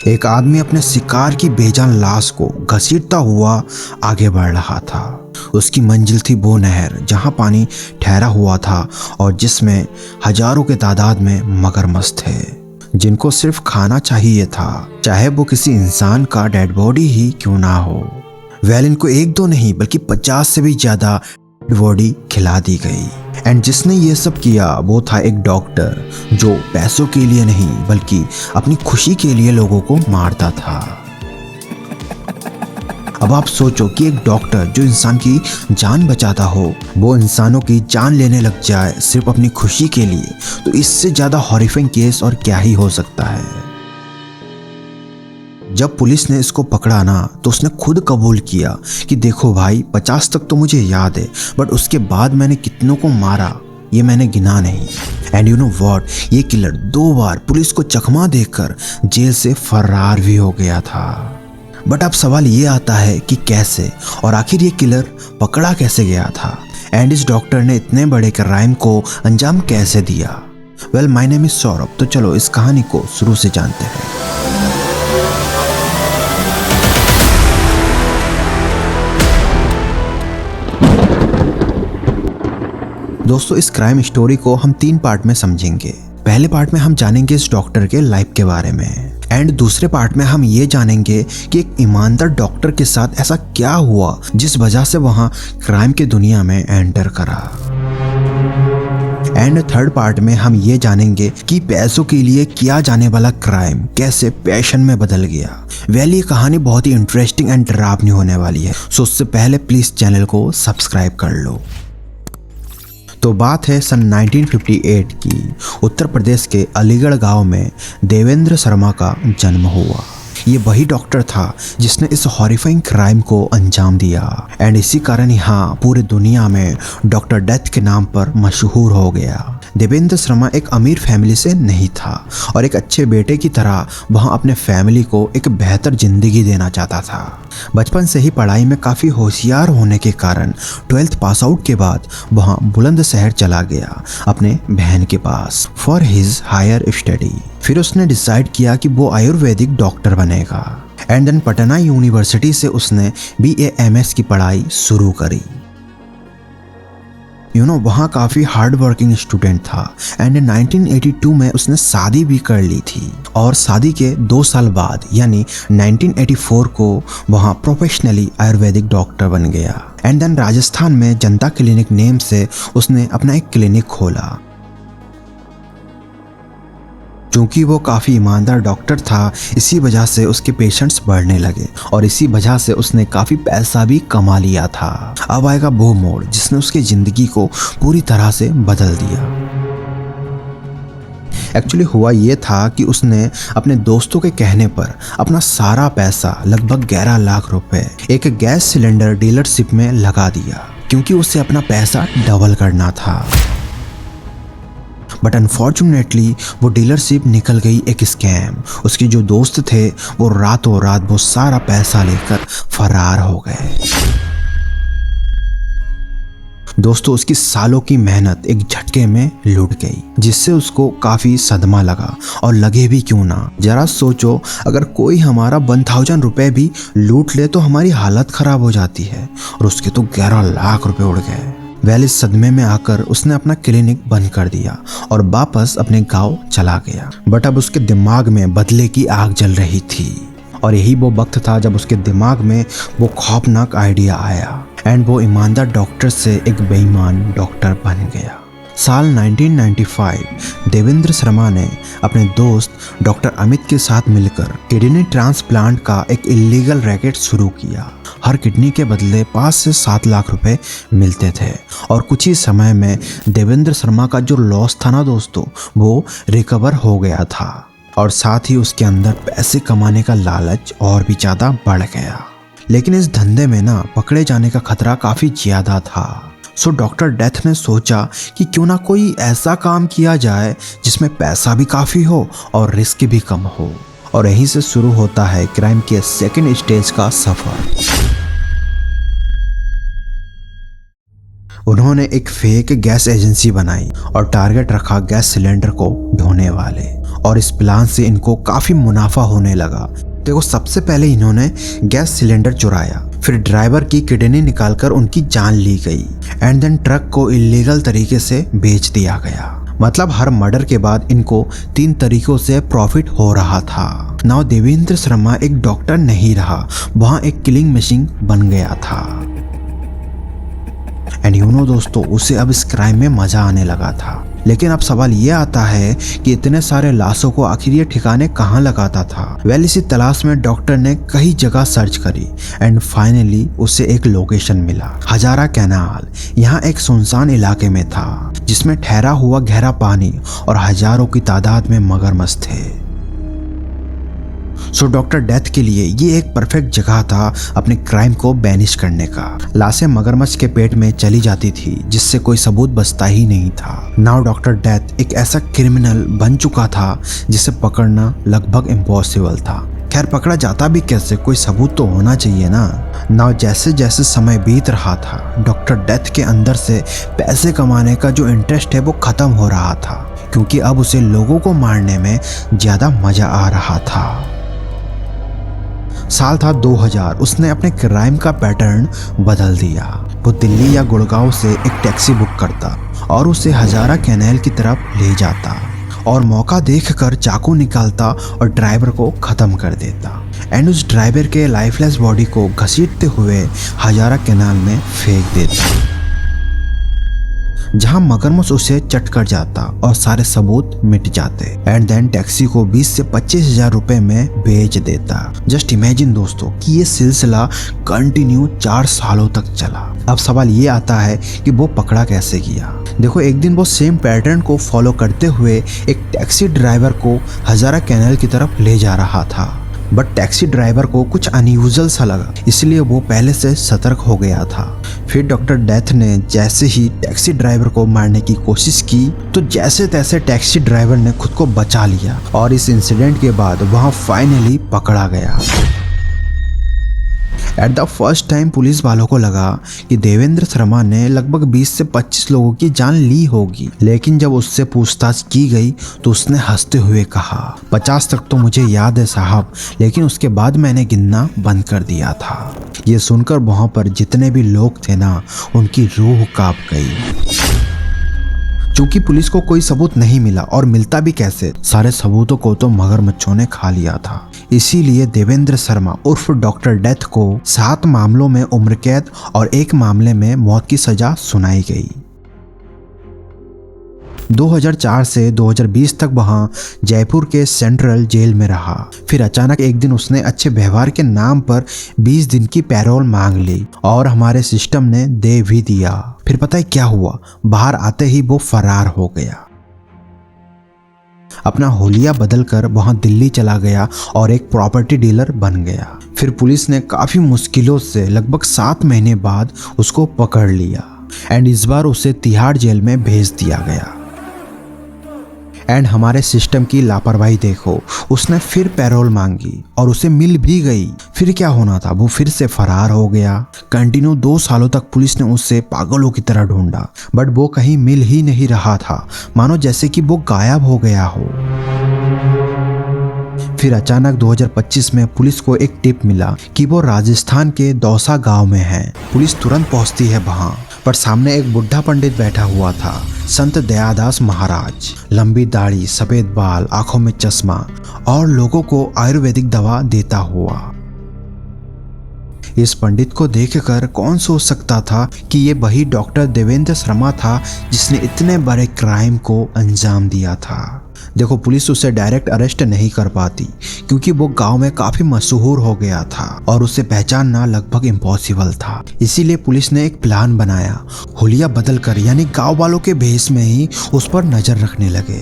एक आदमी अपने शिकार की बेजान लाश को घसीटता हुआ आगे बढ़ रहा था। उसकी मंजिल थी वो नहर जहां पानी ठहरा हुआ था और जिसमें हजारों के तादाद में मगरमच्छ थे, जिनको सिर्फ खाना चाहिए था, चाहे वो किसी इंसान का डेड बॉडी ही क्यों ना हो। इनको एक दो नहीं बल्कि 50 से भी ज्यादा बॉडी खिला दी गई। एंड जिसने ये सब किया वो था एक डॉक्टर, जो पैसों के लिए नहीं बल्कि अपनी खुशी के लिए लोगों को मारता था। अब आप सोचो कि एक डॉक्टर जो इंसान की जान बचाता हो, वो इंसानों की जान लेने लग जाए सिर्फ अपनी खुशी के लिए, तो इससे ज्यादा हॉरिफाइंग केस और क्या ही हो सकता है। जब पुलिस ने इसको पकड़ा ना, तो उसने खुद कबूल किया कि देखो भाई, 50 तक तो मुझे याद है, बट उसके बाद मैंने कितनों को मारा ये मैंने गिना नहीं। एंड यू नो व्हाट, ये किलर 2 बार पुलिस को चकमा देकर जेल से फरार भी हो गया था। बट अब सवाल ये आता है कि कैसे और आखिर ये किलर पकड़ा कैसे गया था, एंड इस डॉक्टर ने इतने बड़े क्राइम को अंजाम कैसे दिया। Well, my name is Saurabh. तो चलो इस कहानी को शुरू से जानते हैं। दोस्तों, इस क्राइम स्टोरी को हम 3 पार्ट में समझेंगे। पहले पार्ट में हम जानेंगे इस डॉक्टर के लाइफ के बारे में, एंड दूसरे पार्ट में हम ये जानेंगे कि एक ईमानदार डॉक्टर के साथ ऐसा क्या हुआ जिस वजह से वहां क्राइम की दुनिया में एंटर करा। एंड थर्ड पार्ट में हम ये जानेंगे कि पैसों के लिए किया जाने वाला क्राइम कैसे पैशन में बदल गया। वेल, ये कहानी बहुत ही इंटरेस्टिंग एंड डरावनी होने वाली है, सो उससे पहले प्लीज चैनल को सब्सक्राइब कर लो। तो बात है सन 1958 की। उत्तर प्रदेश के अलीगढ़ गांव में देवेंद्र शर्मा का जन्म हुआ। ये वही डॉक्टर था जिसने इस हॉरिफाइंग क्राइम को अंजाम दिया, एंड इसी कारण यहाँ पूरी दुनिया में डॉक्टर डेथ के नाम पर मशहूर हो गया। देवेंद्र शर्मा एक अमीर फैमिली से नहीं था और एक अच्छे बेटे की तरह वह अपने फैमिली को एक बेहतर जिंदगी देना चाहता था। बचपन से ही पढ़ाई में काफ़ी होशियार होने के कारण 12th पास आउट के बाद वह बुलंदशहर चला गया अपने बहन के पास फॉर हिज हायर स्टडी। फिर उसने डिसाइड किया कि वो आयुर्वेदिक डॉक्टर बनेगा, एंड देन पटना यूनिवर्सिटी से उसने BA MS की पढ़ाई शुरू करी। वहाँ काफ़ी हार्ड वर्किंग स्टूडेंट था, एंड 1982 में उसने शादी भी कर ली थी, और शादी के 2 साल बाद यानी 1984 को वहाँ प्रोफेशनली आयुर्वेदिक डॉक्टर बन गया। एंड देन राजस्थान में जनता क्लिनिक नेम से उसने अपना एक क्लिनिक खोला। क्योंकि वो काफ़ी ईमानदार डॉक्टर था, इसी वजह से उसके पेशेंट्स बढ़ने लगे और इसी वजह से उसने काफ़ी पैसा भी कमा लिया था। अब आएगा वो मोड़ जिसने उसकी ज़िंदगी को पूरी तरह से बदल दिया। एक्चुअली हुआ ये था कि उसने अपने दोस्तों के कहने पर अपना सारा पैसा लगभग 11 लाख रुपए एक गैस सिलेंडर डीलरशिप में लगा दिया, क्योंकि उसे अपना पैसा डबल करना था। बट अनफॉर्चुनेटली वो डीलरशिप निकल गई एक स्कैम। उसके जो दोस्त थे वो रातों रात वो सारा पैसा लेकर फरार हो गए। दोस्तों, उसकी सालों की मेहनत एक झटके में लुट गई, जिससे उसको काफी सदमा लगा। और लगे भी क्यों ना, जरा सोचो, अगर कोई हमारा 1000 रुपए भी लूट ले तो हमारी हालत खराब हो जाती है, और उसके तो 11 लाख रुपए उड़ गए। वेल, इस सदमे में आकर उसने अपना क्लिनिक बंद कर दिया और वापस अपने गांव चला गया। बट अब उसके दिमाग में बदले की आग जल रही थी, और यही वो वक्त था जब उसके दिमाग में वो खौफनाक आइडिया आया, एंड वो ईमानदार डॉक्टर से एक बेईमान डॉक्टर बन गया। साल 1995 देवेंद्र शर्मा ने अपने दोस्त डॉक्टर अमित के साथ मिलकर किडनी ट्रांसप्लांट का एक इलीगल रैकेट शुरू किया। हर किडनी के बदले 5 से 7 लाख रुपए मिलते थे, और कुछ ही समय में देवेंद्र शर्मा का जो लॉस था ना दोस्तों, वो रिकवर हो गया था, और साथ ही उसके अंदर पैसे कमाने का लालच और भी ज़्यादा बढ़ गया। लेकिन इस धंधे में ना पकड़े जाने का खतरा काफ़ी ज़्यादा था। सो डॉक्टर डेथ ने सोचा कि क्यों ना कोई ऐसा काम किया जाए जिसमें पैसा भी काफ़ी हो और रिस्क भी कम हो, और यहीं से शुरू होता है क्राइम के सेकंड स्टेज का सफर। उन्होंने एक फेक गैस एजेंसी बनाई और टारगेट रखा गैस सिलेंडर को ढोने वाले, और इस प्लान से इनको काफी मुनाफा होने लगा। देखो सबसे पहले इन्होंने गैस सिलेंडर चुराया, फिर ड्राइवर की किडनी निकालकर उनकी जान ली गई एंड देन ट्रक को इलीगल तरीके से बेच दिया गया। मतलब हर मर्डर के बाद इनको 3 तरीकों से प्रॉफिट हो रहा था। नाउ देवेंद्र शर्मा एक डॉक्टर नहीं रहा, वहां एक किलिंग मशीन बन गया था। एंड यू नो दोस्तों, उसे अब इस क्राइम में मजा आने लगा था। लेकिन अब सवाल ये आता है कि इतने सारे लाशों को आखिर ये ठिकाने कहाँ लगाता था। वेल इसी तलाश में डॉक्टर ने कई जगह सर्च करी एंड फाइनली उसे एक लोकेशन मिला, हजारा कैनाल। यहाँ एक सुनसान इलाके में था जिसमें ठहरा हुआ गहरा पानी और हजारों की तादाद में मगरमच्छ थे। सो डॉक्टर डेथ के लिए ये एक परफेक्ट जगह था अपने क्राइम को बैनिश करने का। लाशें मगरमच्छ के पेट में चली जाती थी जिससे कोई सबूत बचता ही नहीं था। नाउ डॉक्टर डेथ एक ऐसा क्रिमिनल बन चुका था जिसे पकड़ना लगभग इम्पॉसिबल था। खैर पकड़ा जाता भी कैसे, कोई सबूत तो होना चाहिए ना। नाउ जैसे जैसे समय बीत रहा था, डॉक्टर डेथ के अंदर से पैसे कमाने का जो इंटरेस्ट है वो खत्म हो रहा था, क्योंकि अब उसे लोगों को मारने में ज्यादा मजा आ रहा था। साल था 2000। उसने अपने क्राइम का पैटर्न बदल दिया। वो दिल्ली या गुड़गांव से एक टैक्सी बुक करता और उसे हजारा कैनाल की तरफ ले जाता और मौका देखकर चाकू निकालता और ड्राइवर को खत्म कर देता एंड उस ड्राइवर के लाइफलेस बॉडी को घसीटते हुए हजारा कैनाल में फेंक देता, जहां मगरमच्छ उसे चट कर जाता और सारे सबूत मिट जाते एंड देन टैक्सी को 20 से 25 हजार रुपए में बेच देता। जस्ट इमेजिन दोस्तों कि ये सिलसिला कंटिन्यू 4 सालों तक चला। अब सवाल ये आता है कि वो पकड़ा कैसे गया। देखो एक दिन वो सेम पैटर्न को फॉलो करते हुए एक टैक्सी ड्राइवर को हजारा कैनाल की तरफ ले जा रहा था, बट टैक्सी ड्राइवर को कुछ अनयूजुअल सा लगा, इसलिए वो पहले से सतर्क हो गया था। फिर डॉक्टर डेथ ने जैसे ही टैक्सी ड्राइवर को मारने की कोशिश की तो जैसे तैसे टैक्सी ड्राइवर ने खुद को बचा लिया और इस इंसिडेंट के बाद वहां फाइनली पकड़ा गया। At the first time police वालों को लगा कि देवेंद्र शर्मा ने लगभग 20 से 25 लोगों की जान ली होगी, लेकिन जब उससे पूछताछ की गई तो उसने हंसते हुए कहा 50 तक तो मुझे याद है साहब, लेकिन उसके बाद मैंने गिनना बंद कर दिया था। ये सुनकर वहां पर जितने भी लोग थे ना, उनकी रूह कांप गई। चूंकि पुलिस को कोई सबूत नहीं मिला और मिलता भी कैसे, सारे सबूतों को तो मगरमच्छों ने खा लिया था। इसीलिए देवेंद्र शर्मा उर्फ डॉक्टर डेथ को 7 मामलों में उम्र कैद और 1 मामले में मौत की सजा सुनाई गई। 2004 से 2020 तक वहां जयपुर के सेंट्रल जेल में रहा। फिर अचानक एक दिन उसने अच्छे व्यवहार के नाम पर 20 दिन की पैरोल मांग ली और हमारे सिस्टम ने दे भी दिया। फिर पता है क्या हुआ, बाहर आते ही वो फरार हो गया। अपना होलिया बदलकर वहां दिल्ली चला गया और एक प्रॉपर्टी डीलर बन गया। फिर पुलिस ने काफी मुश्किलों से लगभग 7 महीने बाद उसको पकड़ लिया एंड इस बार उसे तिहाड़ जेल में भेज दिया गया। एंड हमारे सिस्टम की लापरवाही देखो, उसने फिर पैरोल मांगी और उसे मिल भी गई। फिर क्या होना था, वो फिर से फरार हो गया। कंटिन्यू 2 सालों तक पुलिस ने उसे पागलों की तरह ढूंढा, बट वो कहीं मिल ही नहीं रहा था, मानो जैसे कि वो गायब हो गया हो। फिर अचानक 2025 में पुलिस को एक टिप मिला कि वो राजस्थान के दौसा गांव में है। पुलिस तुरंत पहुंचती है वहां, पर सामने एक बुढ़ा पंडित बैठा हुआ था, संत दयादास महाराज। लंबी दाढ़ी, सफेद बाल, आंखों में चश्मा और लोगों को आयुर्वेदिक दवा देता हुआ। इस पंडित को देखकर कौन सोच सकता था कि ये वही डॉक्टर देवेंद्र शर्मा था जिसने इतने बड़े क्राइम को अंजाम दिया था। देखो पुलिस उसे डायरेक्ट अरेस्ट नहीं कर पाती क्योंकि वो गांव में काफी मशहूर हो गया था और उसे पहचानना लगभग इम्पॉसिबल था। इसीलिए पुलिस ने एक प्लान बनाया, होलिया बदलकर यानी गांव वालों के भेष में ही उस पर नजर रखने लगे।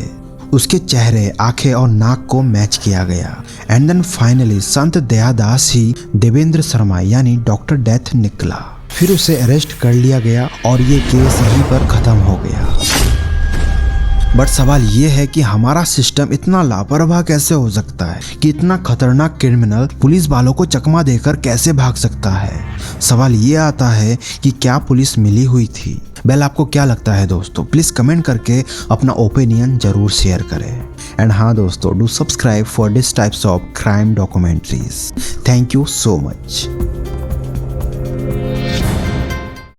उसके चेहरे, आंखें और नाक को मैच किया गया एंड देन फाइनली संत दयादास ही देवेंद्र शर्मा यानी डॉक्टर डेथ निकला। फिर उसे अरेस्ट कर लिया गया और ये केस यहीं पर खत्म हो गया। बट सवाल ये है कि हमारा सिस्टम इतना लापरवाह कैसे हो सकता है कि इतना खतरनाक क्रिमिनल पुलिस वालों को चकमा देकर कैसे भाग सकता है। सवाल ये आता है कि क्या पुलिस मिली हुई थी। वेल आपको क्या लगता है दोस्तों, प्लीज कमेंट करके अपना ओपिनियन जरूर शेयर करें। एंड हाँ दोस्तों, do subscribe for this types of crime documentaries. Thank you so much.